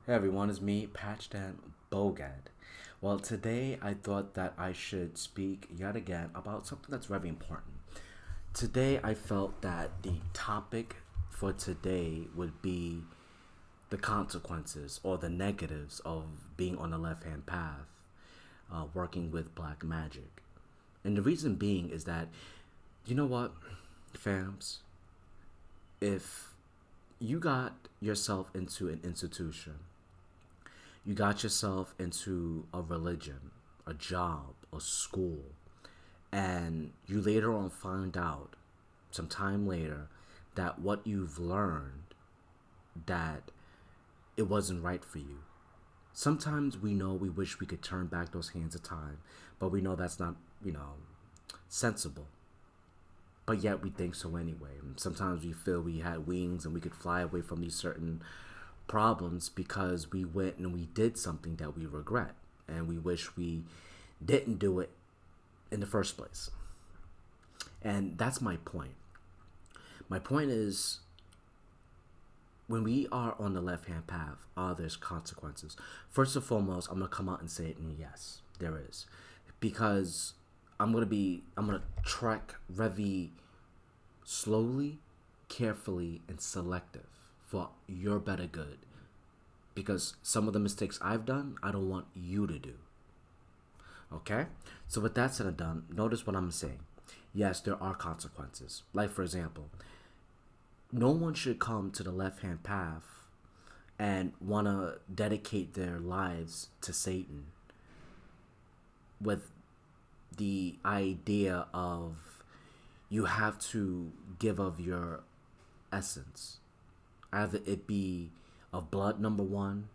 Hey everyone, it's me, Patchdan Bogad. Well, today I thought that I should speak yet again about something that's very important. Today I felt that the topic for today would be the consequences or the negatives of being on the left hand path, working with black magic. And the reason being is that, you know what, fams? If you got yourself into an institution, you got yourself into a religion, a job, a school, and you later on find out, some time later, that what you've learned, that it wasn't right for you. Sometimes we know we wish we could turn back those hands of time, but we know that's not, sensible. But yet we think so anyway. And sometimes we feel we had wings and we could fly away from these certain problems because we went and we did something that we regret and we wish we didn't do it in the first place. And that's my point. My point is when we are on the left hand path, there's consequences. First and foremost, I'm gonna come out and say it, and yes, there is. Because I'm gonna trek very slowly, carefully, and selective for your better good. Because some of the mistakes I've done, I don't want you to do. Okay? So with that said and done, notice what I'm saying. Yes, there are consequences. Like for example, no one should come to the left hand path and wanna dedicate their lives to Satan with the idea of you have to give of your essence. Either it be of blood, number one,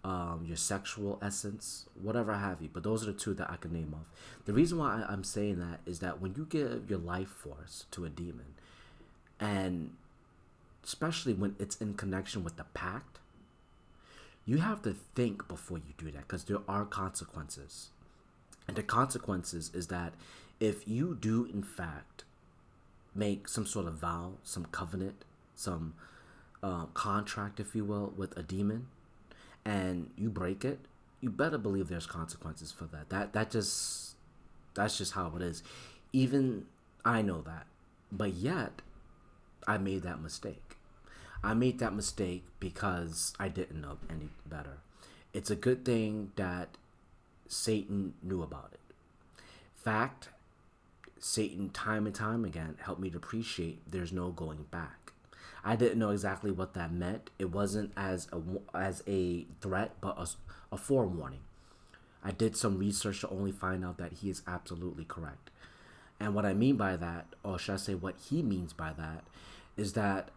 your sexual essence, whatever have you. But those are the two that I can name of. The reason why I'm saying that is that when you give your life force to a demon, and especially when it's in connection with the pact, you have to think before you do that because there are consequences. And the consequences is that if you do, in fact, make some sort of vow, some covenant, some contract, if you will, with a demon, and you break it, you better believe there's consequences for that. That's just how it is. Even I know that, but yet I made that mistake. I made that mistake because I didn't know any better. It's a good thing that Satan knew about it. Fact, Satan time and time again helped me to appreciate there's no going back. I didn't know exactly what that meant. It wasn't as a threat, but a forewarning. I did some research to only find out that he is absolutely correct. And what I mean by that, or should I say what he means by that, is that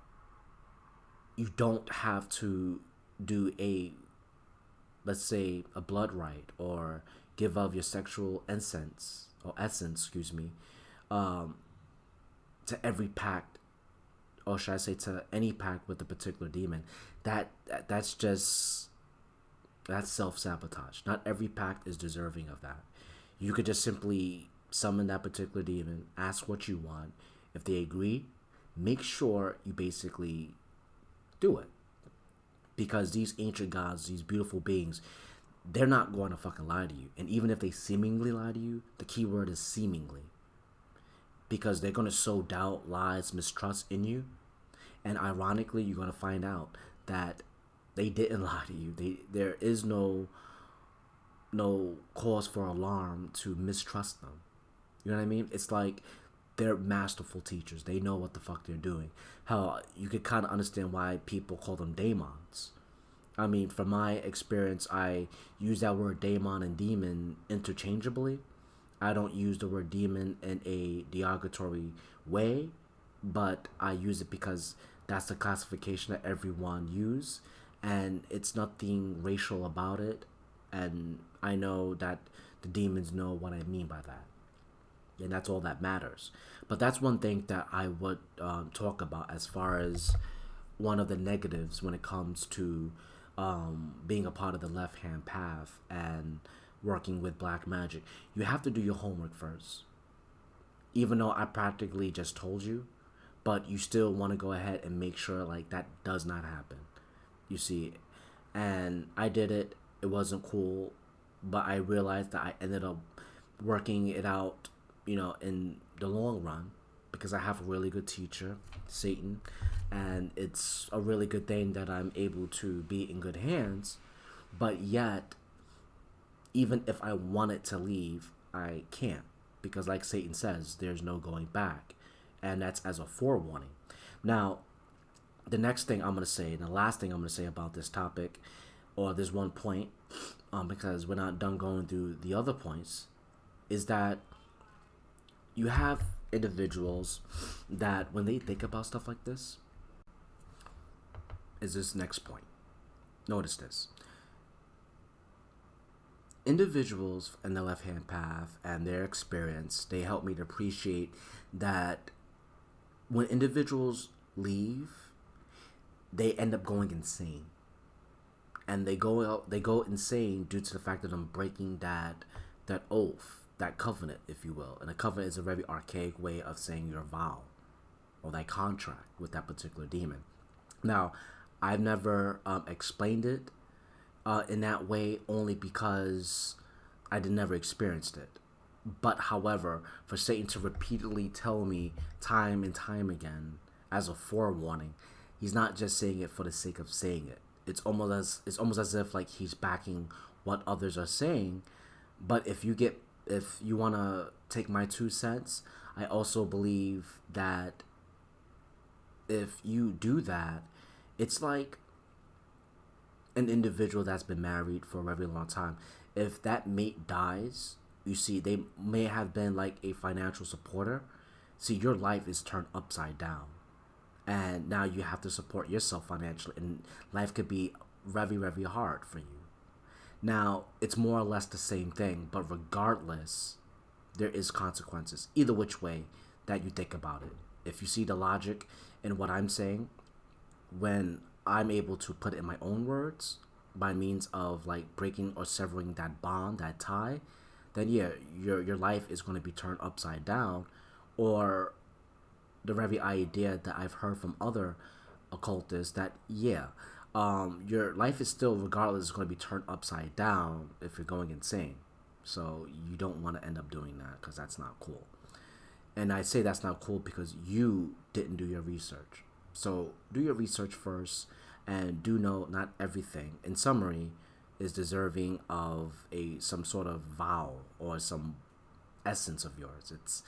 you don't have to do a, let's say, a blood rite or give of your sexual essence, excuse me, um, to every pact, or should I say to any pact with a particular demon. That's just that's self sabotage. Not every pact is deserving of that. You could just simply summon that particular demon, ask what you want. If they agree, make sure you basically do it. Because these ancient gods, these beautiful beings, they're not going to fucking lie to you. And even if they seemingly lie to you, the key word is seemingly. Because they're going to sow doubt, lies, mistrust in you. And ironically, you're going to find out that they didn't lie to you. There is no cause for alarm to mistrust them. You know what I mean? It's like they're masterful teachers. They know what the fuck they're doing. Hell, you could kind of understand why people call them daemons. I mean, from my experience, I use that word daemon and demon interchangeably. I don't use the word demon in a derogatory way, but I use it because that's the classification that everyone use, and it's nothing racial about it. And I know that the demons know what I mean by that, and that's all that matters. But that's one thing that I would talk about as far as one of the negatives when it comes to being a part of the left hand path and working with black magic. You have to do your homework first, even though I practically just told you, but you still want to go ahead and make sure like that does not happen. You see, and I did it. It wasn't cool, but I realized that I ended up working it out, in the long run, because I have a really good teacher, Satan, and it's a really good thing that I'm able to be in good hands. But yet, even if I wanted to leave, I can't, because, like Satan says, there's no going back, and that's as a forewarning. Now, the next thing I'm going to say, and the last thing I'm going to say about this topic, or this one point, because we're not done going through the other points, is that you have individuals that when they think about stuff like this, is this next point. Notice this. Individuals in the left hand path and their experience, they help me to appreciate that when individuals leave, they end up going insane. And they go insane due to the fact that I'm breaking that oath, that covenant, if you will. And a covenant is a very archaic way of saying your vow or that contract with that particular demon. Now, I've never explained it in that way, only because I never experienced it. But however, for Satan to repeatedly tell me time and time again as a forewarning, he's not just saying it for the sake of saying it. It's almost as if like he's backing what others are saying. But if you want to take my 2 cents, I also believe that if you do that, it's like an individual that's been married for a very long time. If that mate dies, you see, they may have been like a financial supporter. See, your life is turned upside down. And now you have to support yourself financially, and life could be very, very hard for you. Now, it's more or less the same thing, but regardless, there is consequences, either which way that you think about it. If you see the logic in what I'm saying, when I'm able to put it in my own words by means of like breaking or severing that bond, that tie, then yeah, your life is going to be turned upside down. Or the very idea that I've heard from other occultists that yeah, your life is still, regardless, is going to be turned upside down if you're going insane. So you don't want to end up doing that, because that's not cool. And I say that's not cool because you didn't do your research. So do your research first, and do know not everything, in summary, is deserving of some sort of vow or some essence of yours. It's,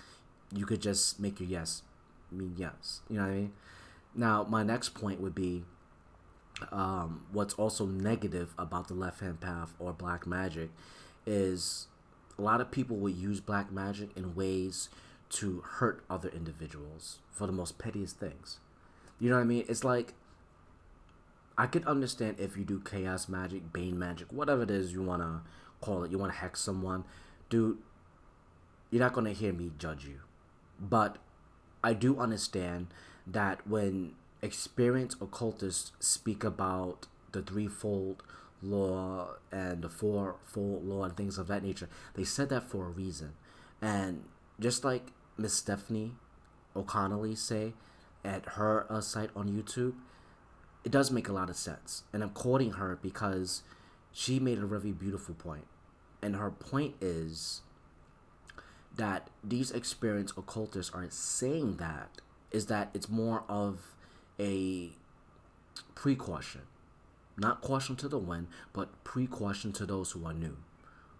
you could just make your yes mean yes. You know what I mean? Now, my next point would be what's also negative about the left hand path or black magic is a lot of people will use black magic in ways to hurt other individuals for the most pettiest things. You know what I mean? It's like, I could understand if you do chaos magic, bane magic, whatever it is you want to call it. You want to hex someone. Dude, you're not going to hear me judge you. But I do understand that when experienced occultists speak about the threefold law and the fourfold law and things of that nature, they said that for a reason. And just like Miss Stephanie O'Connelly say at her site on YouTube, it does make a lot of sense. And I'm quoting her because she made a really beautiful point. And her point is that these experienced occultists are saying that is that it's more of a precaution. Not caution to the wind, but precaution to those who are new,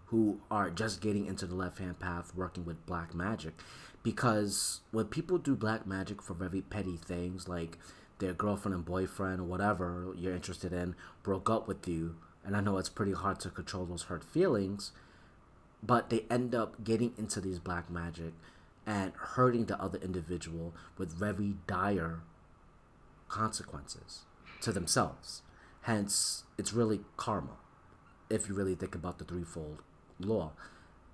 who are just getting into the left-hand path working with black magic. Because when people do black magic for very petty things, like their girlfriend and boyfriend or whatever you're interested in broke up with you, and I know it's pretty hard to control those hurt feelings, but they end up getting into these black magic and hurting the other individual with very dire consequences to themselves. Hence, it's really karma, if you really think about the threefold law.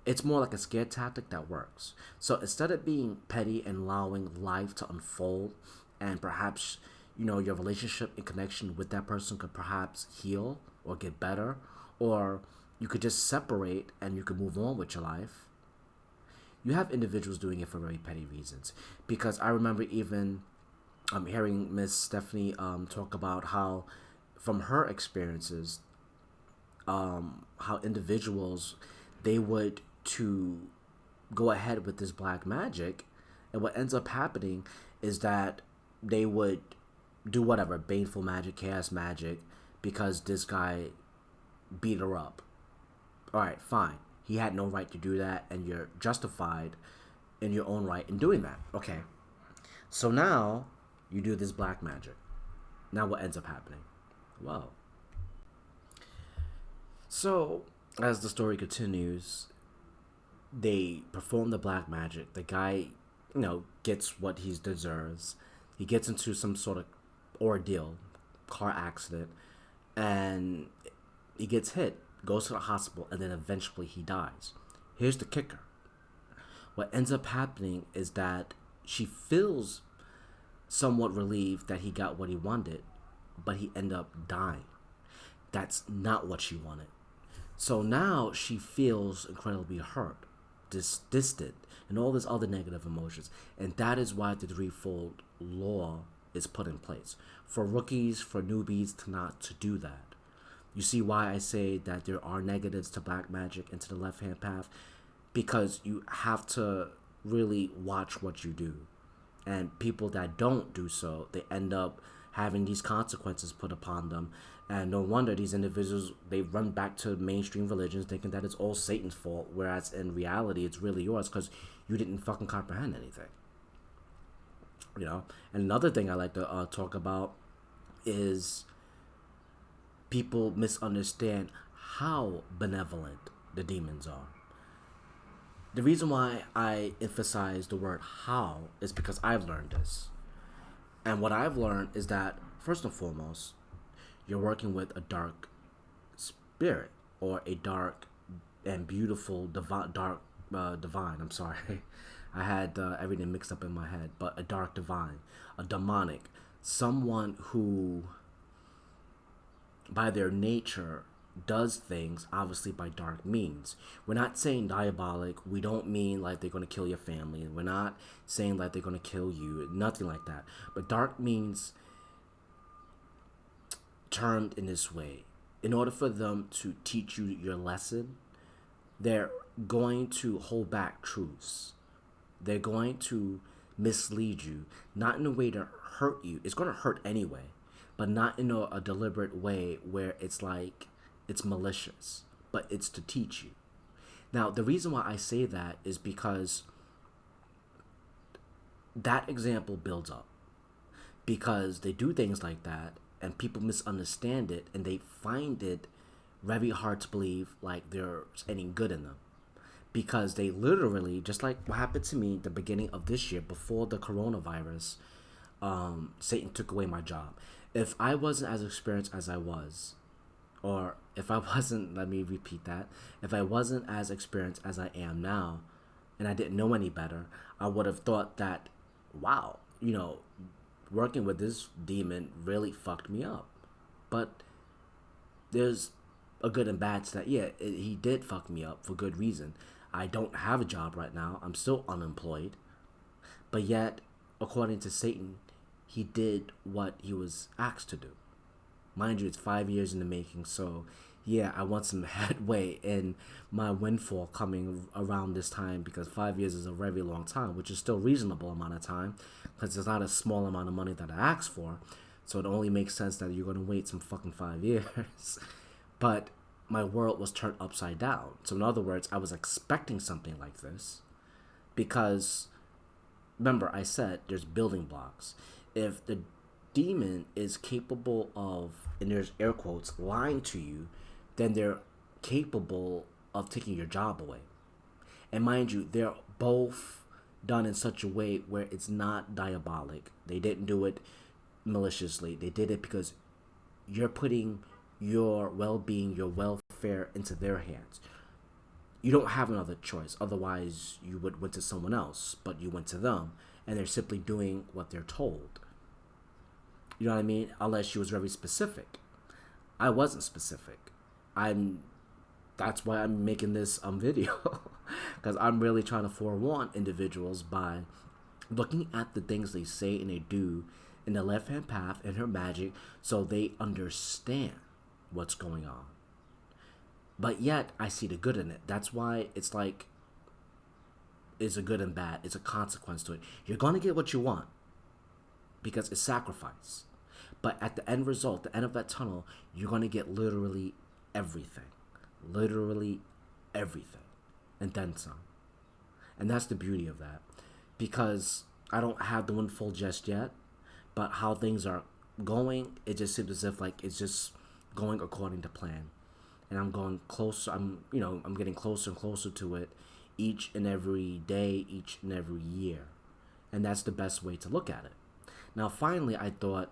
It's more like a scare tactic that works. So instead of being petty and allowing life to unfold, and perhaps, your relationship and connection with that person could perhaps heal or get better, or you could just separate and you could move on with your life, you have individuals doing it for very petty reasons. Because I remember even hearing Miss Stephanie talk about how, from her experiences, how individuals, they would to go ahead with this black magic, and what ends up happening is that they would do whatever baneful magic, chaos magic, because this guy beat her up. All right, fine. He had no right to do that, and you're justified in your own right in doing that. Okay. So now you do this black magic. Now what ends up happening? Well, so as the story continues, they perform the black magic. The guy, gets what he deserves. He gets into some sort of ordeal, car accident, and he gets hit, goes to the hospital, and then eventually he dies. Here's the kicker. What ends up happening is that she feels somewhat relieved that he got what he wanted, but he ended up dying. That's not what she wanted. So now she feels incredibly hurt, distant, and all this other negative emotions. And that is why the threefold law is put in place. For rookies, for newbies to not to do that. You see why I say that there are negatives to black magic and to the left-hand path? Because you have to really watch what you do. And people that don't do so, they end up having these consequences put upon them. And no wonder these individuals, they run back to mainstream religions thinking that it's all Satan's fault, whereas in reality it's really yours because you didn't fucking comprehend anything. And another thing I like to talk about is people misunderstand how benevolent the demons are. The reason why I emphasize the word how is because I've learned this. And what I've learned is that, first and foremost, you're working with a dark spirit, or a dark and beautiful divine. I'm sorry. I had everything mixed up in my head. But a dark divine, a demonic, someone who, by their nature, does things obviously by dark means. We're not saying diabolic. We don't mean like they're going to kill your family. We're not saying like they're going to kill you. Nothing like that. But dark means termed in this way. In order for them to teach you your lesson, they're going to hold back truths. They're going to mislead you, not in a way to hurt you. It's going to hurt anyway, but not in a deliberate way where it's like it's malicious, but it's to teach you. Now, the reason why I say that is because that example builds up. Because they do things like that, and people misunderstand it, and they find it very hard to believe like there's any good in them. Because they literally, just like what happened to me at the beginning of this year, before the coronavirus, Satan took away my job. If I wasn't as experienced as I was, or if I wasn't, let me repeat that, if I wasn't as experienced as I am now, and I didn't know any better, I would have thought that, wow, working with this demon really fucked me up. But there's a good and bad to that. Yeah, he did fuck me up for good reason. I don't have a job right now. I'm still unemployed. But yet, according to Satan, he did what he was asked to do. Mind you, it's 5 years in the making, so yeah, I want some headway in my windfall coming around this time, because 5 years is a very long time, which is still reasonable amount of time, because it's not a small amount of money that I asked for, so it only makes sense that you're going to wait some fucking 5 years. But my world was turned upside down. So in other words, I was expecting something like this, because remember I said there's building blocks. If the demon is capable of, and there's air quotes, lying to you, then they're capable of taking your job away. And mind you, they're both done in such a way where it's not diabolic. They didn't do it maliciously. They did it because you're putting your well-being, your welfare into their hands. You don't have another choice. Otherwise, you would went to someone else, but you went to them, and they're simply doing what they're told. You know what I mean? Unless she was very specific. I wasn't specific. That's why I'm making this video, because I'm really trying to forewarn individuals by looking at the things they say and they do in the left-hand path in her magic, so they understand what's going on. But yet I see the good in it. That's why it's like it's a good and bad. It's a consequence to it. You're gonna get what you want because it's sacrifice. But at the end result, the end of that tunnel, you're gonna get literally everything. Literally everything. And then some. And that's the beauty of that. Because I don't have the windfall just yet, but how things are going, it just seems as if like it's just going according to plan. And I'm going closer. I'm getting closer and closer to it each and every day, each and every year. And that's the best way to look at it. Now, finally, I thought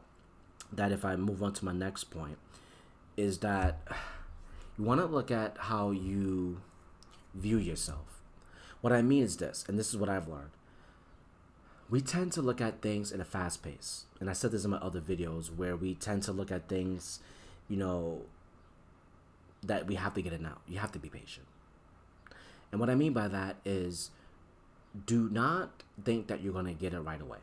that if I move on to my next point, is that you want to look at how you view yourself. What I mean is this, and this is what I've learned. We tend to look at things in a fast pace. And I said this in my other videos where we tend to look at things, you know, that we have to get it now. You have to be patient. And what I mean by that is do not think that you're going to get it right away.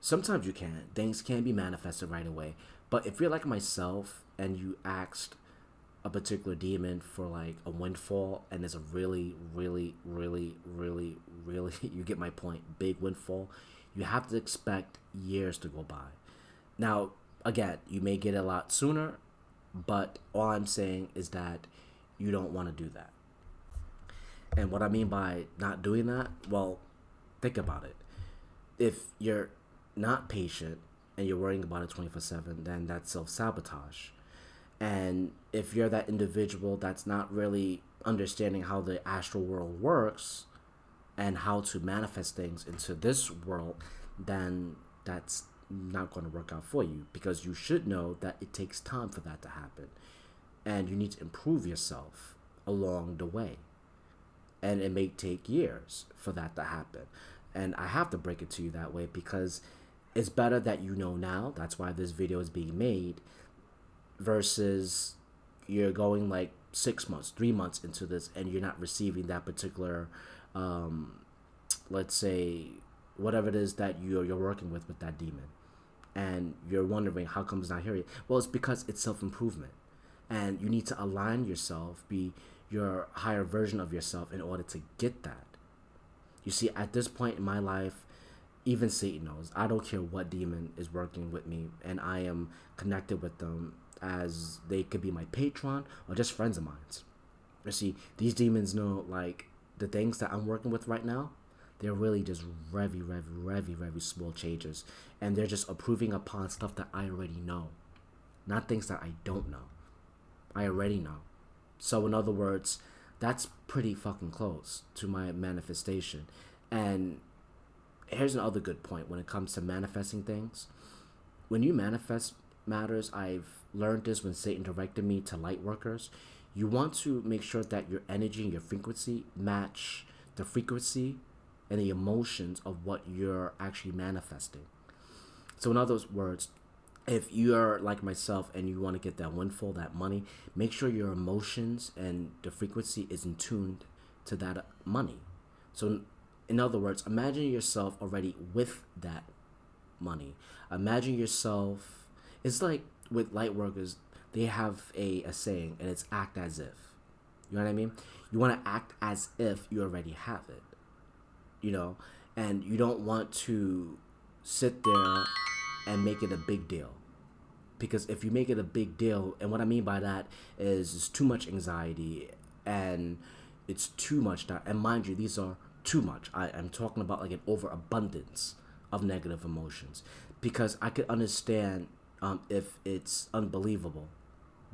Sometimes you can. Things can be manifested right away. But if you're like myself and you asked a particular demon for like a windfall and it's a really, really, really, really, really, you get my point, big windfall, you have to expect years to go by. Now, again, you may get it a lot sooner, but all I'm saying is that you don't want to do that. And what I mean by not doing that, well, think about it. If you're not patient and you're worrying about it 24/7, then that's self-sabotage. And if you're that individual that's not really understanding how the astral world works and how to manifest things into this world, then that's not going to work out for you, because you should know that it takes time for that to happen. And you need to improve yourself along the way. And it may take years for that to happen. And I have to break it to you that way because it's better that you know now. That's why this video is being made versus you're going like 6 months, 3 months into this and you're not receiving that particular, let's say, whatever it is that you're working with that demon. And you're wondering how come it's not here yet. Well, it's because it's self-improvement. And you need to align yourself, be your higher version of yourself in order to get that. You see, at this point in my life, even Satan knows. I don't care what demon is working with me, and I am connected with them as they could be my patron or just friends of mine. You see, these demons know, like, the things that I'm working with right now, they're really just very small changes. And they're just approving upon stuff that I already know. Not things that I don't know. I already know. So in other words, that's pretty fucking close to my manifestation. And here's another good point when it comes to manifesting things. When you manifest matters, I've learned this when Satan directed me to light workers. You want to make sure that your energy and your frequency match the frequency and the emotions of what you're actually manifesting. So in other words, if you're like myself and you want to get that windfall, that money, make sure your emotions and the frequency is in tune to that money. So in other words, imagine yourself already with that money. Imagine yourself, it's like with light workers, they have a saying, and it's act as if. You know what I mean? You want to act as if you already have it. You know, and you don't want to sit there and make it a big deal. Because if you make it a big deal, and what I mean by that is it's too much anxiety and it's too much that, and mind you, these are too much. I'm talking about like an overabundance of negative emotions, because I could understand if it's unbelievable,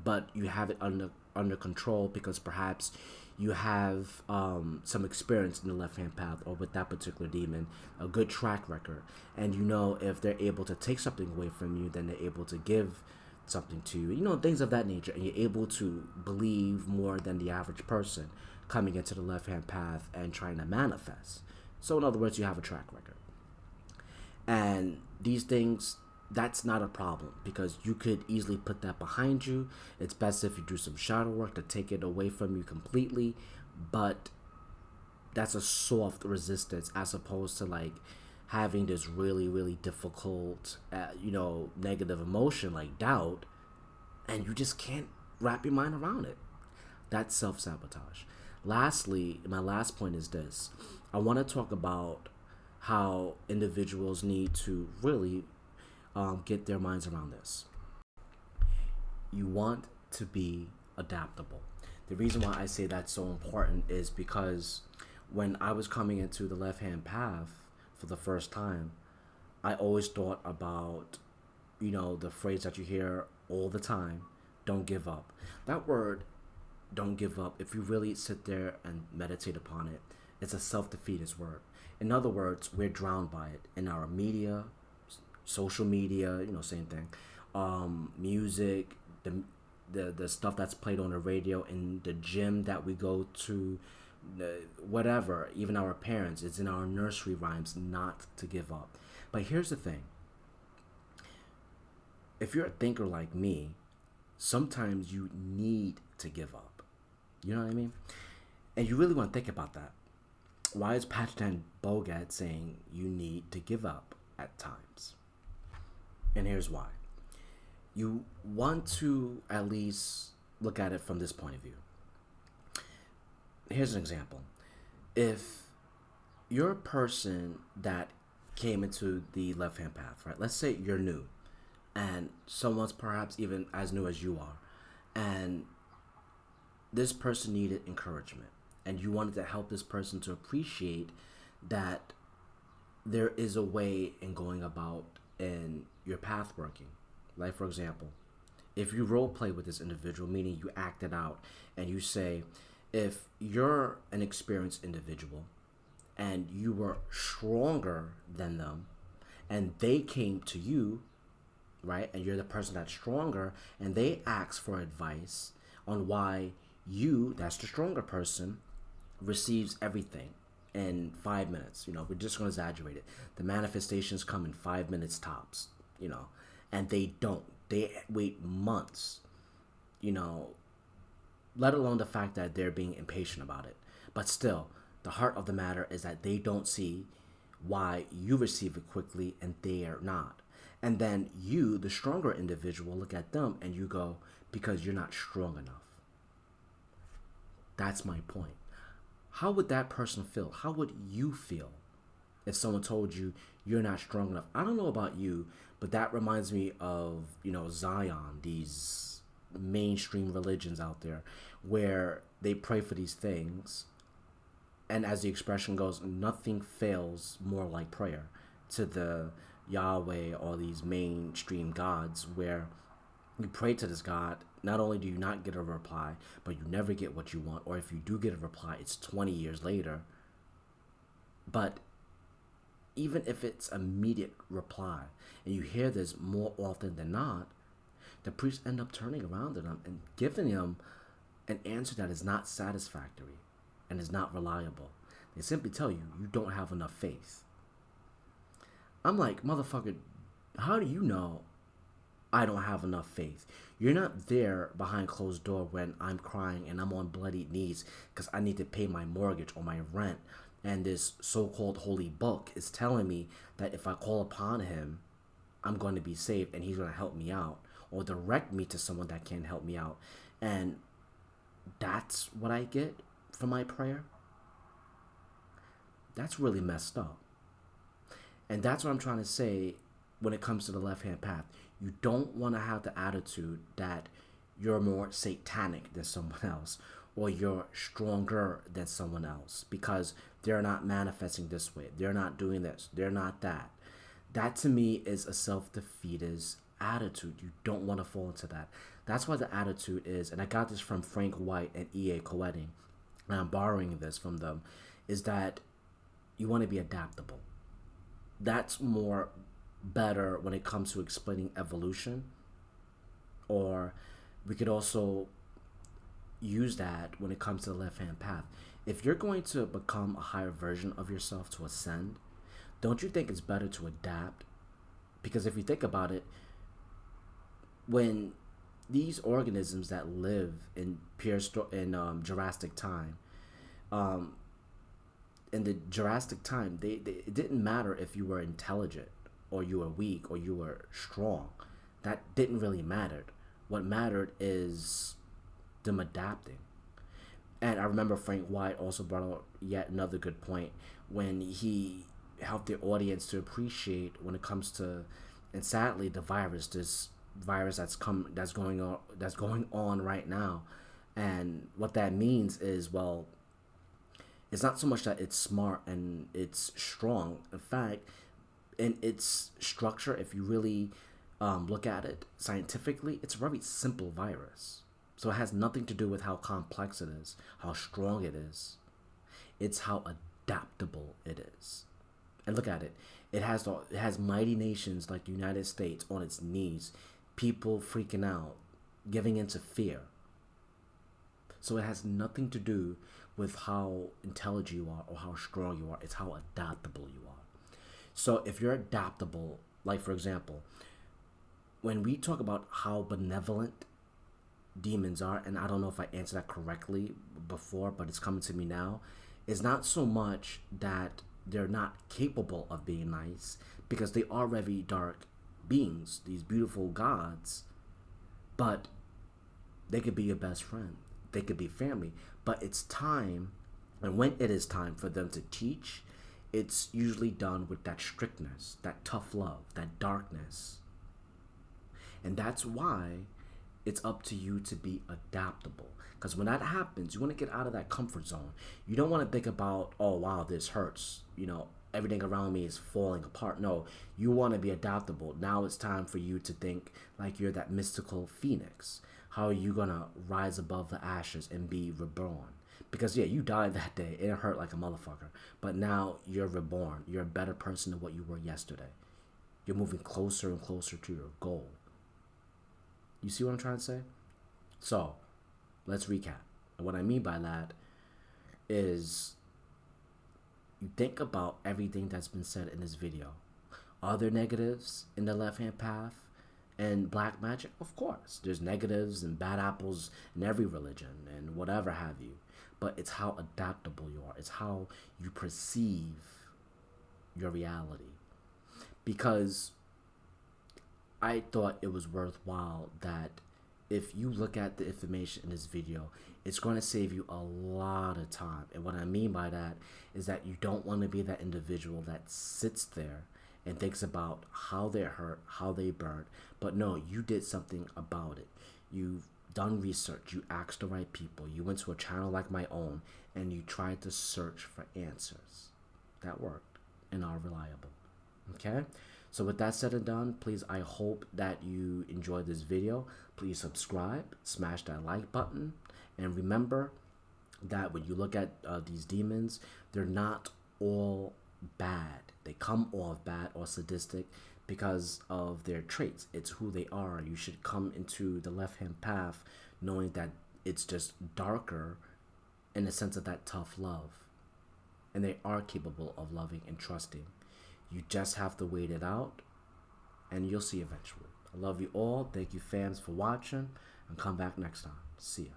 but you have it under control because perhaps you have some experience in the left-hand path or with that particular demon, a good track record, and you know if they're able to take something away from you, then they're able to give something to you, you know, things of that nature, and you're able to believe more than the average person coming into the left-hand path and trying to manifest. So in other words, you have a track record. And these things, that's not a problem because you could easily put that behind you. It's best if you do some shadow work to take it away from you completely, but that's a soft resistance as opposed to like having this really difficult negative emotion like doubt, and you just can't wrap your mind around it. That's self sabotage. Lastly, my last point is this: I want to talk about how individuals need to really get their minds around this. You want to be adaptable. The reason why I say that's so important is because when I was coming into the left hand path for the first time, I always thought about, the phrase that you hear all the time, don't give up. That word, don't give up, if you really sit there and meditate upon it, it's a self defeatist word. In other words, we're drowned by it in our media, social media, same thing, music, the stuff that's played on the radio, in the gym that we go to, whatever, even our parents, it's in our nursery rhymes not to give up. But here's the thing: if you're a thinker like me, sometimes you need to give up. You know what I mean? And you really want to think about that. Why is Patchan Bogad saying you need to give up at times? And here's why. You want to at least look at it from this point of view. Here's an example. If you're a person that came into the left hand path, right? Let's say you're new and someone's perhaps even as new as you are, and this person needed encouragement, and you wanted to help this person to appreciate that there is a way in going about in your path working. Like, for example, if you role play with this individual, meaning you act it out, and you say, if you're an experienced individual and you were stronger than them and they came to you, right, and you're the person that's stronger, and they ask for advice on why you, that's the stronger person, receives everything in 5 minutes. We're just going to exaggerate it. The manifestations come in 5 minutes tops, and they don't. They wait months, let alone the fact that they're being impatient about it. But still, the heart of the matter is that they don't see why you receive it quickly and they are not. And then you, the stronger individual, look at them and you go, because you're not strong enough. That's my point. How would that person feel? How would you feel if someone told you you're not strong enough? I don't know about you, but that reminds me of, Zion, these mainstream religions out there where they pray for these things. And as the expression goes, nothing fails more like prayer to the Yahweh or these mainstream gods, where you pray to this God. Not only do you not get a reply, but you never get what you want. Or if you do get a reply, it's 20 years later. But even if it's immediate reply, and you hear this more often than not, the priests end up turning around to them and giving them an answer that is not satisfactory and is not reliable. They simply tell you, you don't have enough faith. I'm like, motherfucker, how do you know I don't have enough faith? You're not there behind closed door when I'm crying and I'm on bloody knees because I need to pay my mortgage or my rent. And this so-called holy book is telling me that if I call upon him, I'm going to be saved and he's going to help me out or direct me to someone that can help me out. And that's what I get from my prayer. That's really messed up. And that's what I'm trying to say when it comes to the left-hand path. You don't want to have the attitude that you're more satanic than someone else or you're stronger than someone else because they're not manifesting this way. They're not doing this. They're not that. That to me is a self-defeatist attitude. You don't want to fall into that. That's why the attitude is, and I got this from Frank White and E.A. Coetting, and I'm borrowing this from them, is that you want to be adaptable. That's more better when it comes to explaining evolution, or we could also use that when it comes to the left-hand path. If you're going to become a higher version of yourself, to ascend, don't you think it's better to adapt? Because if you think about it, when these organisms that live in Jurassic time, in the Jurassic time, it didn't matter if you were intelligent or you were weak or you were strong. That didn't really matter. What mattered is them adapting. And I remember Frank White also brought out yet another good point when he helped the audience to appreciate when it comes to, and sadly, the virus, this virus that's going on right now, and what that means is, well, it's not so much that it's smart and it's strong. In fact, in its structure, if you really look at it scientifically, it's a very simple virus. So it has nothing to do with how complex it is, how strong it is. It's how adaptable it is. And look at it. It has mighty nations like the United States on its knees, people freaking out, giving into fear. So it has nothing to do with how intelligent you are or how strong you are. It's how adaptable you are. So if you're adaptable, like for example, when we talk about how benevolent demons are, and I don't know if I answered that correctly before, but it's coming to me now, is not so much that they're not capable of being nice, because they are very dark beings, these beautiful gods, but they could be your best friend. They could be family. But it's time, and when it is time for them to teach, it's usually done with that strictness, that tough love, that darkness. And that's why it's up to you to be adaptable. Because when that happens, you want to get out of that comfort zone. You don't want to think about, oh, wow, this hurts. Everything around me is falling apart. No, you want to be adaptable. Now it's time for you to think like you're that mystical phoenix. How are you going to rise above the ashes and be reborn? Because, yeah, you died that day. It hurt like a motherfucker. But now you're reborn. You're a better person than what you were yesterday. You're moving closer and closer to your goal. You see what I'm trying to say? So, let's recap. And what I mean by that is you think about everything that's been said in this video. Are there negatives in the left-hand path and black magic? Of course. There's negatives and bad apples in every religion and whatever have you. But it's how adaptable you are. It's how you perceive your reality. Because I thought it was worthwhile that if you look at the information in this video, it's going to save you a lot of time. And what I mean by that is that you don't want to be that individual that sits there and thinks about how they're hurt, how they burned. But no, you did something about it. You've done research. You asked the right people. You went to a channel like my own and you tried to search for answers. That worked and are reliable. Okay? So with that said and done, please, I hope that you enjoyed this video. Please subscribe, smash that like button, and remember that when you look at these demons, they're not all bad. They come off bad or sadistic because of their traits. It's who they are. You should come into the left-hand path knowing that it's just darker in the sense of that tough love. And they are capable of loving and trusting. You just have to wait it out, and you'll see eventually. I love you all. Thank you, fans, for watching, and come back next time. See ya.